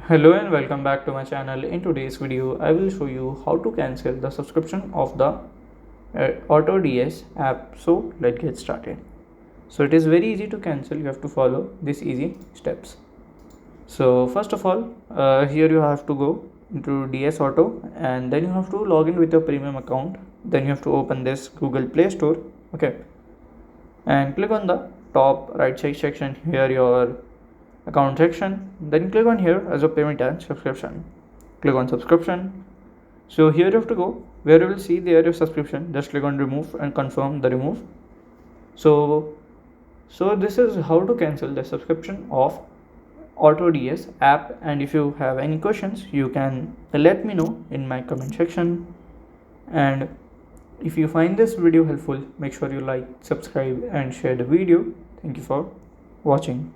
Hello and welcome back to my channel. In today's video, I will show you how to cancel the subscription of the AutoDS app. So let's get started. So it is very easy to cancel. You have to follow these easy steps. So first of all, here you have to go into DS Auto and then you have to log in with your premium account. Then you have to open this Google Play Store. Okay, and click on the top right side section here your account section, then click on here as a payment and subscription. Click on subscription. So here you have to go where you will see there your subscription. Just click on remove and confirm the remove. So this is how to cancel the subscription of AutoDS app, and if you have any questions you can let me know in my comment section. And if you find this video helpful, make sure you like, subscribe and share the video. Thank you for watching.